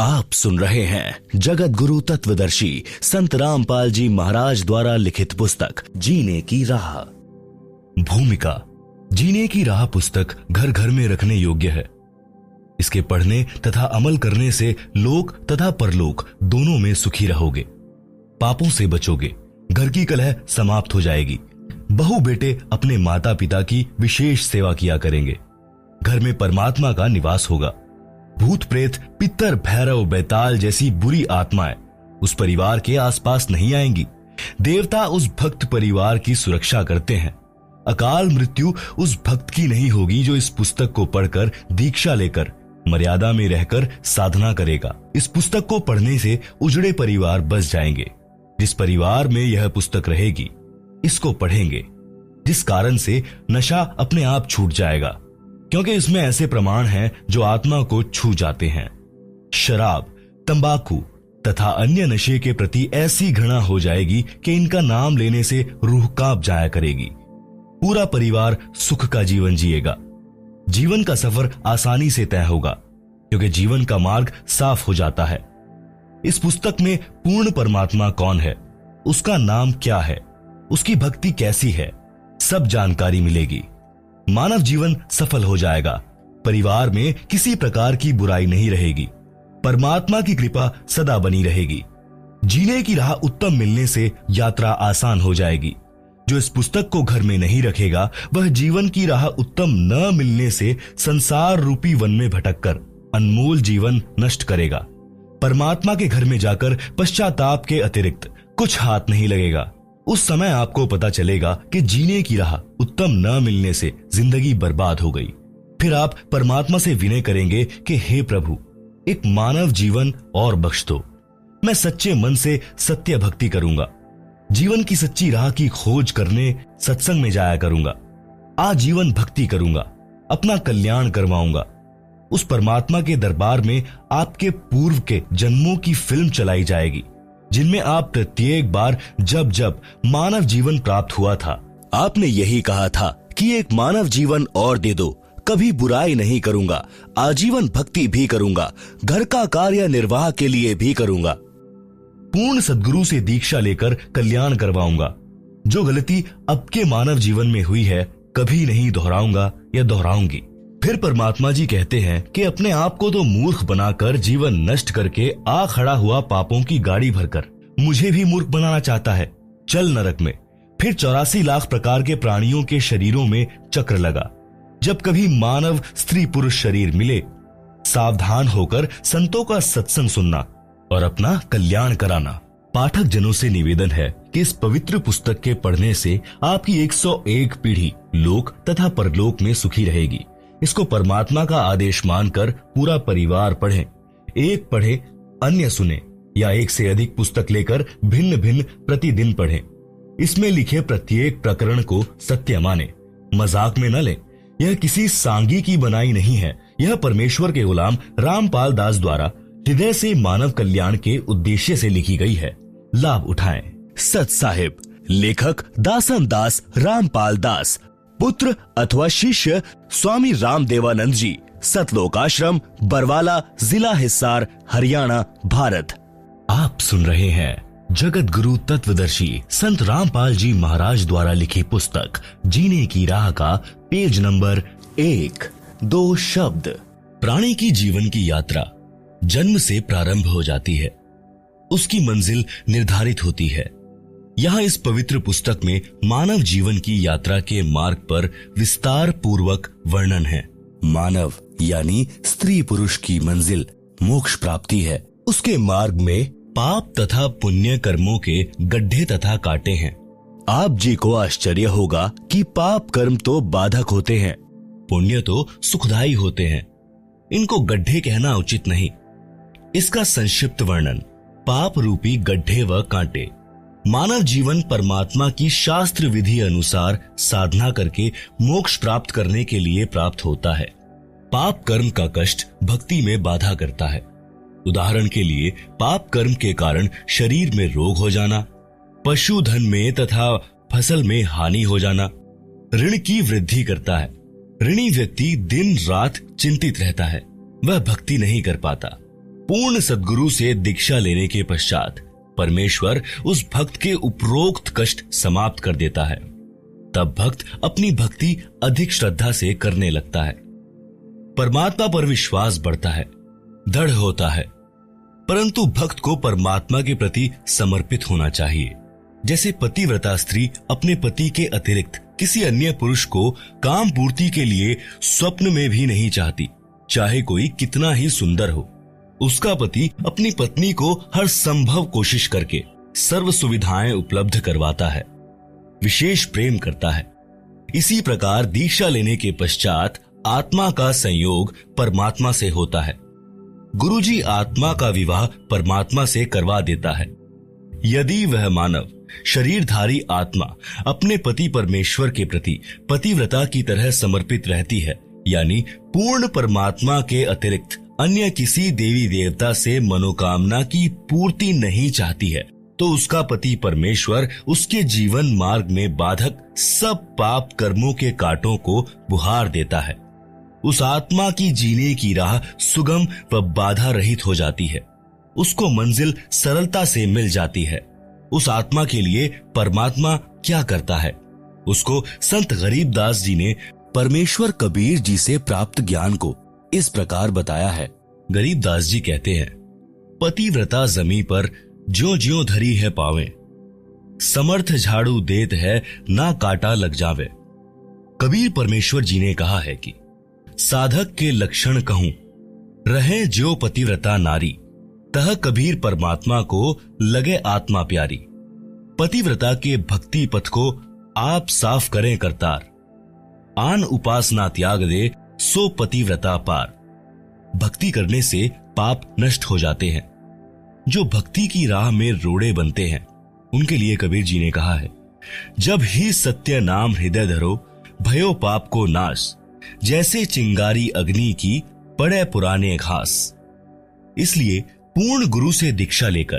आप सुन रहे हैं जगत गुरु तत्वदर्शी संत रामपाल जी महाराज द्वारा लिखित पुस्तक जीने की राह। भूमिका। जीने की राह पुस्तक घर घर में रखने योग्य है। इसके पढ़ने तथा अमल करने से लोक तथा परलोक दोनों में सुखी रहोगे, पापों से बचोगे, घर की कलह समाप्त हो जाएगी, बहू बेटे अपने माता पिता की विशेष सेवा किया करेंगे, घर में परमात्मा का निवास होगा, भूत प्रेत पितर भैरव बैताल जैसी बुरी आत्माएं उस परिवार के आसपास नहीं आएंगी, देवता उस भक्त परिवार की सुरक्षा करते हैं, अकाल मृत्यु उस भक्त की नहीं होगी जो इस पुस्तक को पढ़कर दीक्षा लेकर मर्यादा में रहकर साधना करेगा। इस पुस्तक को पढ़ने से उजड़े परिवार बस जाएंगे। जिस परिवार में यह पुस्तक रहेगी, इसको पढ़ेंगे, जिस कारण से नशा अपने आप छूट जाएगा, क्योंकि इसमें ऐसे प्रमाण हैं जो आत्मा को छू जाते हैं। शराब, तंबाकू तथा अन्य नशे के प्रति ऐसी घृणा हो जाएगी कि इनका नाम लेने से रूह कांप जाया करेगी। पूरा परिवार सुख का जीवन जिएगा। जीवन का सफर आसानी से तय होगा, क्योंकि जीवन का मार्ग साफ हो जाता है। इस पुस्तक में पूर्ण परमात्मा कौन है, उसका नाम क्या है, उसकी भक्ति कैसी है, सब जानकारी मिलेगी। मानव जीवन सफल हो जाएगा। परिवार में किसी प्रकार की बुराई नहीं रहेगी। परमात्मा की कृपा सदा बनी रहेगी। जीने की राह उत्तम मिलने से यात्रा आसान हो जाएगी। जो इस पुस्तक को घर में नहीं रखेगा, वह जीवन की राह उत्तम न मिलने से संसार रूपी वन में भटककर अनमोल जीवन नष्ट करेगा। परमात्मा के घर में जाकर पश्चाताप के अतिरिक्त कुछ हाथ नहीं लगेगा। उस समय आपको पता चलेगा कि जीने की राह उत्तम न मिलने से जिंदगी बर्बाद हो गई। फिर आप परमात्मा से विनय करेंगे कि हे प्रभु, एक मानव जीवन और बख्श दो। मैं सच्चे मन से सत्य भक्ति करूंगा। जीवन की सच्ची राह की खोज करने सत्संग में जाया करूंगा। आजीवन भक्ति करूंगा, अपना कल्याण करवाऊंगा। उस परमात्मा के दरबार में आपके पूर्व के जन्मों की फिल्म चलाई जाएगी, जिनमें आप प्रत्येक बार जब जब मानव जीवन प्राप्त हुआ था, आपने यही कहा था कि एक मानव जीवन और दे दो, कभी बुराई नहीं करूंगा, आजीवन भक्ति भी करूंगा, घर का कार्य निर्वाह के लिए भी करूंगा, पूर्ण सद्गुरु से दीक्षा लेकर कल्याण करवाऊंगा। जो गलती अब के मानव जीवन में हुई है, कभी नहीं दोहराऊंगा या दोहराऊंगी। फिर परमात्मा जी कहते हैं कि अपने आप को तो मूर्ख बनाकर जीवन नष्ट करके आ खड़ा हुआ पापों की गाड़ी भरकर मुझे भी मूर्ख बनाना चाहता है। चल नरक में। फिर 84 लाख प्रकार के प्राणियों के शरीरों में चक्र लगा। जब कभी मानव स्त्री पुरुष शरीर मिले, सावधान होकर संतों का सत्संग सुनना और अपना कल्याण कराना। पाठक जनों से निवेदन है कि इस पवित्र पुस्तक के पढ़ने से आपकी 101 पीढ़ी लोक तथा परलोक में सुखी रहेगी। इसको परमात्मा का आदेश मानकर पूरा परिवार पढ़े। एक पढ़े, अन्य सुने, या एक से अधिक पुस्तक लेकर भिन्न भिन्न प्रतिदिन पढ़े। इसमें लिखे प्रत्येक प्रकरण को सत्य माने, मजाक में न ले। यह किसी सांगी की बनाई नहीं है। यह परमेश्वर के गुलाम रामपाल दास द्वारा हृदय से मानव कल्याण के उद्देश्य से लिखी गई है। लाभ उठाएं। सत साहिब। लेखक दासन दास रामपाल दास, पुत्र अथवा शिष्य स्वामी रामदेवानंद जी, सतलोक आश्रम, बरवाला, जिला हिसार, हरियाणा, भारत। आप सुन रहे हैं जगत गुरु तत्वदर्शी संत रामपाल जी महाराज द्वारा लिखी पुस्तक जीने की राह का पेज नंबर 1। 2 शब्द। प्राणी की जीवन की यात्रा जन्म से प्रारंभ हो जाती है। उसकी मंजिल निर्धारित होती है। यहाँ इस पवित्र पुस्तक में मानव जीवन की यात्रा के मार्ग पर विस्तार पूर्वक वर्णन है। मानव यानी स्त्री पुरुष की मंजिल मोक्ष प्राप्ति है। उसके मार्ग में पाप तथा पुण्य कर्मों के गड्ढे तथा कांटे हैं। आप जी को आश्चर्य होगा कि पाप कर्म तो बाधक होते हैं, पुण्य तो सुखदायी होते हैं। इनको गड्ढे कहना उचित नहीं। इसका संक्षिप्त वर्णन। पाप रूपी गड्ढे व कांटे। मानव जीवन परमात्मा की शास्त्र विधि अनुसार साधना करके मोक्ष प्राप्त करने के लिए प्राप्त होता है। पाप कर्म का कष्ट भक्ति में बाधा करता है। उदाहरण के लिए, पाप कर्म के कारण शरीर में रोग हो जाना, पशुधन में तथा फसल में हानि हो जाना, ऋण की वृद्धि करता है। ऋणी व्यक्ति दिन रात चिंतित रहता है, वह भक्ति नहीं कर पाता। पूर्ण सद्गुरु से दीक्षा लेने के पश्चात परमेश्वर उस भक्त के उपरोक्त कष्ट समाप्त कर देता है। तब भक्त अपनी भक्ति अधिक श्रद्धा से करने लगता है। परमात्मा पर विश्वास बढ़ता है, दृढ़ होता है। परंतु भक्त को परमात्मा के प्रति समर्पित होना चाहिए। जैसे पतिव्रता स्त्री अपने पति के अतिरिक्त किसी अन्य पुरुष को काम पूर्ति के लिए स्वप्न में भी नहीं चाहती, चाहे कोई कितना ही सुंदर हो। उसका पति अपनी पत्नी को हर संभव कोशिश करके सर्व सुविधाएं उपलब्ध करवाता है, विशेष प्रेम करता है। इसी प्रकार दीक्षा लेने के पश्चात आत्मा का संयोग परमात्मा से होता है। गुरुजी आत्मा का विवाह परमात्मा से करवा देता है। यदि वह मानव शरीरधारी आत्मा अपने पति परमेश्वर के प्रति पतिव्रता की तरह समर्पित रहती है, यानी पूर्ण परमात्मा के अतिरिक्त अन्य किसी देवी देवता से मनोकामना की पूर्ति नहीं चाहती है, तो उसका पति परमेश्वर उसके जीवन मार्ग में बाधक सब पाप कर्मों के कांटों को बुहार देता है। उस आत्मा की जीने की राह सुगम व बाधा रहित हो जाती है। उसको मंजिल सरलता से मिल जाती है। उस आत्मा के लिए परमात्मा क्या करता है, उसको संत गरीबदास जी ने परमेश्वर कबीर जी से प्राप्त ज्ञान को इस प्रकार बताया है। गरीबदास जी कहते हैं, पतिव्रता जमी पर ज्यों ज्यों धरी है पावे, समर्थ झाड़ू देत है ना काटा लग जावे। कबीर परमेश्वर जी ने कहा है कि साधक के लक्षण कहूं, रहे जो पतिव्रता नारी, तह कबीर परमात्मा को लगे आत्मा प्यारी। पतिव्रता के भक्ति पथ को आप साफ करें करतार, आन उपासना त्याग दे सो पतिव्रता पार। भक्ति करने से पाप नष्ट हो जाते हैं। जो भक्ति की राह में रोड़े बनते हैं, उनके लिए कबीर जी ने कहा है, जब ही सत्य नाम हृदय धरो, भयो पाप को नाश, जैसे चिंगारी अग्नि की पड़े पुराने घास। इसलिए पूर्ण गुरु से दीक्षा लेकर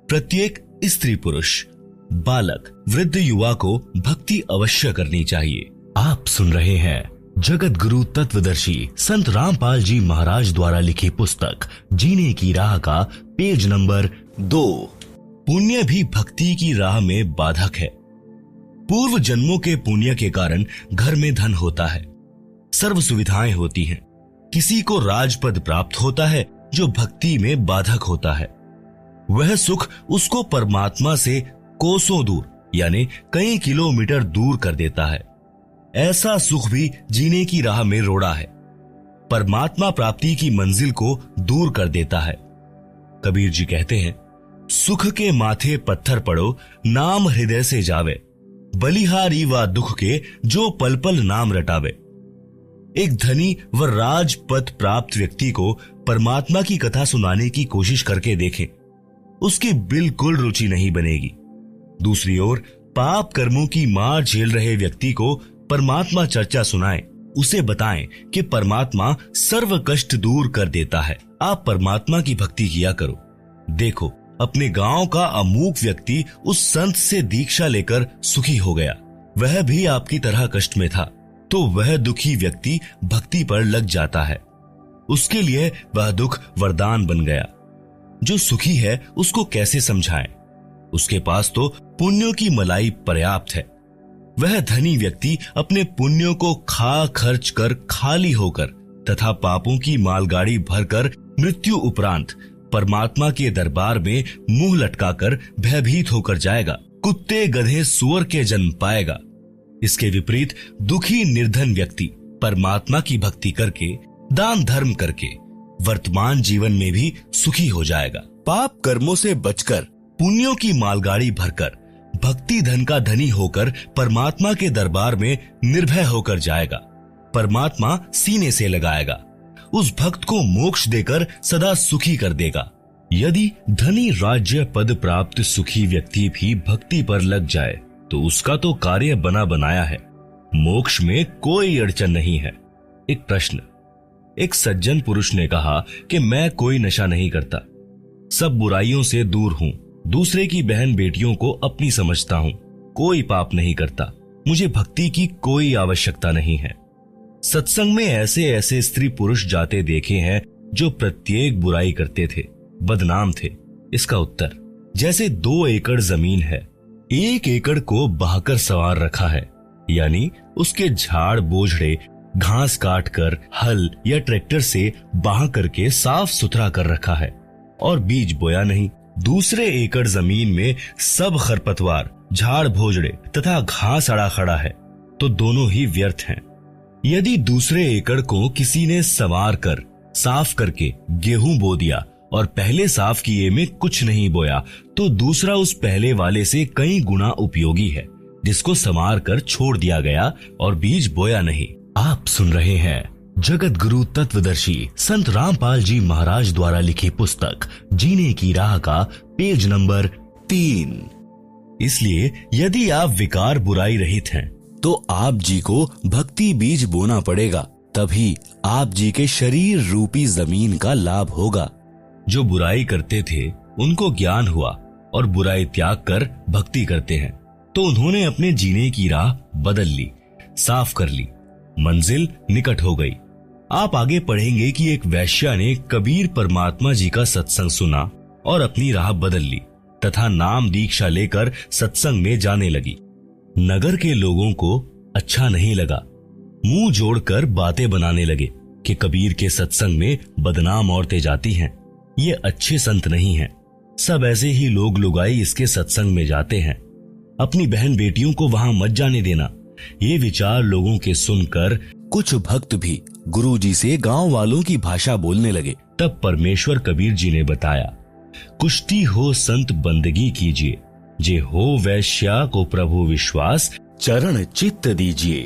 प्रत्येक स्त्री पुरुष, बालक, वृद्ध, युवा को भक्ति अवश्य करनी चाहिए। आप सुन रहे हैं जगत गुरु तत्वदर्शी संत रामपाल जी महाराज द्वारा लिखी पुस्तक जीने की राह का पेज नंबर 2। पुण्य भी भक्ति की राह में बाधक है। पूर्व जन्मों के पुण्य के कारण घर में धन होता है, सर्व सुविधाएं होती हैं। किसी को राजपद प्राप्त होता है जो भक्ति में बाधक होता है। वह सुख उसको परमात्मा से कोसों दूर, यानी कई किलोमीटर दूर कर देता है। ऐसा सुख भी जीने की राह में रोड़ा है, परमात्मा प्राप्ति की मंजिल को दूर कर देता है। कबीर जी कहते हैं, सुख के माथे पत्थर पड़ो, नाम हृदय से जावे, बलिहारी व दुख के जो पल पल नाम रटावे। एक धनी व राजपद प्राप्त व्यक्ति को परमात्मा की कथा सुनाने की कोशिश करके देखें, उसकी बिल्कुल रुचि नहीं बनेगी। दूसरी ओर पाप कर्मों की मार झेल रहे व्यक्ति को परमात्मा चर्चा सुनाएं, उसे बताएं कि परमात्मा सर्व कष्ट दूर कर देता है। आप परमात्मा की भक्ति किया करो। देखो, अपने गांव का अमूक व्यक्ति उस संत से दीक्षा लेकर सुखी हो गया। वह भी आपकी तरह कष्ट में था, तो वह दुखी व्यक्ति भक्ति पर लग जाता है। उसके लिए वह दुख वरदान बन गया। जो सुखी है उसको कैसे समझाएं? उसके पास तो पुण्यों की मलाई पर्याप्त है। वह धनी व्यक्ति अपने पुण्यों को खा खर्च कर खाली होकर तथा पापों की मालगाड़ी भरकर मृत्यु उपरांत परमात्मा के दरबार में मुंह लटकाकर भयभीत होकर जाएगा। कुत्ते गधे सुअर के जन्म पाएगा। इसके विपरीत दुखी निर्धन व्यक्ति परमात्मा की भक्ति करके, दान धर्म करके वर्तमान जीवन में भी सुखी हो जाएगा। पाप कर्मों से बचकर पुण्यों की मालगाड़ी भरकर भक्ति धन का धनी होकर परमात्मा के दरबार में निर्भय होकर जाएगा। परमात्मा सीने से लगाएगा, उस भक्त को मोक्ष देकर सदा सुखी कर देगा। यदि धनी राज्य पद प्राप्त सुखी व्यक्ति भी भक्ति पर लग जाए तो उसका तो कार्य बना बनाया है, मोक्ष में कोई अड़चन नहीं है। एक प्रश्न। एक सज्जन पुरुष ने कहा कि मैं कोई नशा नहीं करता, सब बुराइयों से दूर हूँ, दूसरे की बहन बेटियों को अपनी समझता हूँ, कोई पाप नहीं करता, मुझे भक्ति की कोई आवश्यकता नहीं है। सत्संग में ऐसे ऐसे स्त्री पुरुष जाते देखे हैं जो प्रत्येक बुराई करते थे, बदनाम थे? इसका उत्तर, जैसे 2 एकड़ जमीन है, 1 एकड़ को बहाकर संवार रखा है, यानी उसके झाड़ बोझड़े घास काट कर हल या ट्रैक्टर से बहा करके साफ सुथरा कर रखा है और बीज बोया नहीं। दूसरे एकड़ जमीन में सब खरपतवार, झाड़ भोजड़े तथा घास अड़ा खड़ा है, तो दोनों ही व्यर्थ हैं। यदि दूसरे एकड़ को किसी ने संवार कर साफ करके गेहूं बो दिया और पहले साफ किए में कुछ नहीं बोया, तो दूसरा उस पहले वाले से कई गुना उपयोगी है, जिसको संवार कर छोड़ दिया गया और बीज बोया नहीं। आप सुन रहे हैं जगत गुरु तत्वदर्शी संत रामपाल जी महाराज द्वारा लिखी पुस्तक जीने की राह का पेज नंबर 3। इसलिए यदि आप विकार बुराई रहित हैं, तो आप जी को भक्ति बीज बोना पड़ेगा, तभी आप जी के शरीर रूपी जमीन का लाभ होगा। जो बुराई करते थे उनको ज्ञान हुआ और बुराई त्याग कर भक्ति करते हैं, तो उन्होंने अपने जीने की राह बदल ली, साफ कर ली, मंजिल निकट हो गई। आप आगे पढ़ेंगे कि एक वैश्या ने कबीर परमात्मा जी का सत्संग सुना और अपनी राह बदल ली तथा नाम दीक्षा लेकर सत्संग में जाने लगी। नगर के लोगों को अच्छा नहीं लगा, मुंह जोड़कर बातें बनाने लगे कि कबीर के सत्संग में बदनाम औरतें जाती हैं, ये अच्छे संत नहीं हैं। सब ऐसे ही लोग लुगाई इसके सत्संग में जाते हैं, अपनी बहन बेटियों को वहां मत जाने देना। ये विचार लोगों के सुनकर कुछ भक्त भी गुरुजी से गांव वालों की भाषा बोलने लगे। तब परमेश्वर कबीर जी ने बताया, कुश्ती हो संत बंदगी कीजिए, जे हो वैश्या को प्रभु विश्वास, चरण चित्त दीजिए।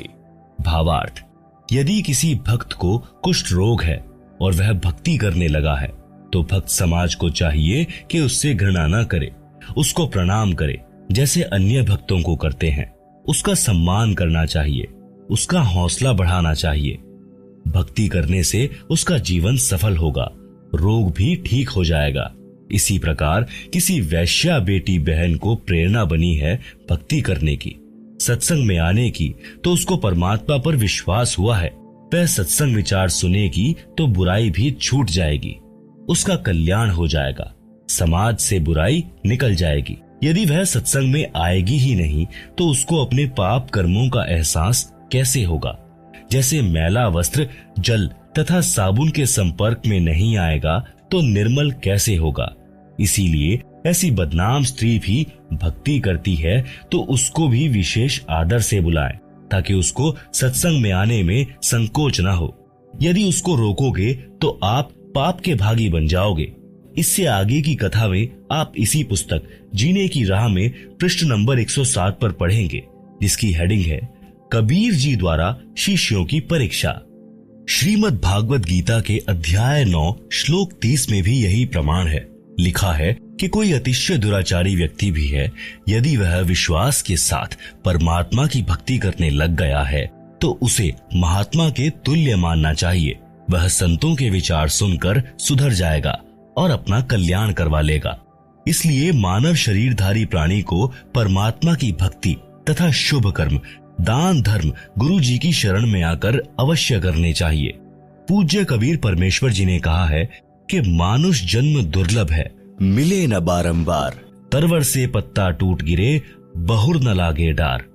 भावार्थ, यदि किसी भक्त को कुष्ठ रोग है और वह भक्ति करने लगा है, तो भक्त समाज को चाहिए कि उससे घृणा न करे, उसको प्रणाम करे जैसे अन्य भक्तों को करते हैं। उसका सम्मान करना चाहिए, उसका हौसला बढ़ाना चाहिए। भक्ति करने से उसका जीवन सफल होगा, रोग भी ठीक हो जाएगा। इसी प्रकार किसी वैश्या बेटी बहन को प्रेरणा बनी है भक्ति करने की, सत्संग में आने की, तो उसको परमात्मा पर विश्वास हुआ है। वह सत्संग विचार सुनेगी तो बुराई भी छूट जाएगी, उसका कल्याण हो जाएगा, समाज से बुराई निकल जाएगी। यदि वह सत्संग में आएगी ही नहीं, तो उसको अपने पाप कर्मों का एहसास कैसे होगा? जैसे मैला वस्त्र जल तथा साबुन के संपर्क में नहीं आएगा तो निर्मल कैसे होगा? इसीलिए ऐसी बदनाम स्त्री भी भक्ति करती है तो उसको भी विशेष आदर से बुलाएं, ताकि उसको सत्संग में आने में संकोच न हो। यदि उसको रोकोगे तो आप पाप के भागी बन जाओगे। इससे आगे की कथा में आप इसी पुस्तक जीने की राह में पृष्ठ नंबर 107 पर पढ़ेंगे, जिसकी हेडिंग है कबीर जी द्वारा शिष्यों की परीक्षा। श्रीमद् भागवत गीता के अध्याय 9 श्लोक 30 में भी यही प्रमाण है। लिखा है कि कोई अतिशय दुराचारी व्यक्ति भी है, यदि वह विश्वास के साथ परमात्मा की भक्ति करने लग गया है, तो उसे महात्मा के तुल्य मानना चाहिए। वह संतों के विचार सुनकर सुधर जाएगा और अपना कल्याण करवा लेगा। इसलिए मानव शरीरधारी प्राणी को परमात्मा की भक्ति तथा शुभ कर्म, दान धर्म गुरु जी की शरण में आकर अवश्य करने चाहिए। पूज्य कबीर परमेश्वर जी ने कहा है कि मानुष जन्म दुर्लभ है, मिले न बारंबार, तरवर से पत्ता टूट गिरे, बहुर न लागे डार।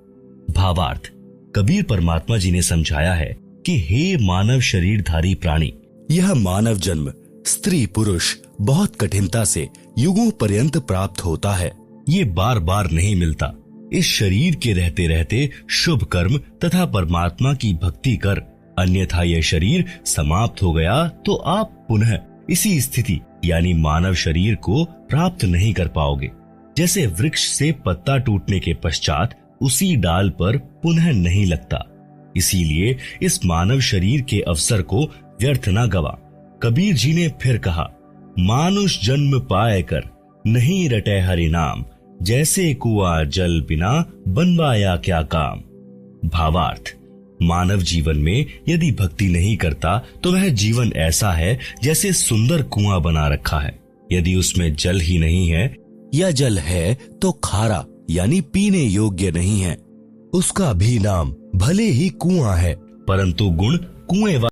भावार्थ, कबीर परमात्मा जी ने समझाया है कि हे मानव शरीरधारी प्राणी, यह मानव जन्म स्त्री पुरुष बहुत कठिनता से युगों पर्यंत प्राप्त होता है। ये बार बार नहीं मिलता। इस शरीर के रहते रहते शुभ कर्म तथा परमात्मा की भक्ति कर, अन्यथा यह शरीर समाप्त हो गया तो आप पुनः इसी स्थिति यानी मानव शरीर को प्राप्त नहीं कर पाओगे। जैसे वृक्ष से पत्ता टूटने के पश्चात उसी डाल पर पुनः नहीं लगता। इसीलिए इस मानव शरीर के अवसर को व्यर्थ न गवा। कबीर जी ने फिर कहा, मानुष जन्म पाए कर नहीं रटे हरि नाम, जैसे कुआं जल बिना बनवाया क्या काम। भावार्थ, मानव जीवन में यदि भक्ति नहीं करता तो वह जीवन ऐसा है जैसे सुंदर कुआं बना रखा है। यदि उसमें जल ही नहीं है या जल है तो खारा यानी पीने योग्य नहीं है। उसका भी नाम भले ही कुआं है, परंतु गुण कुएं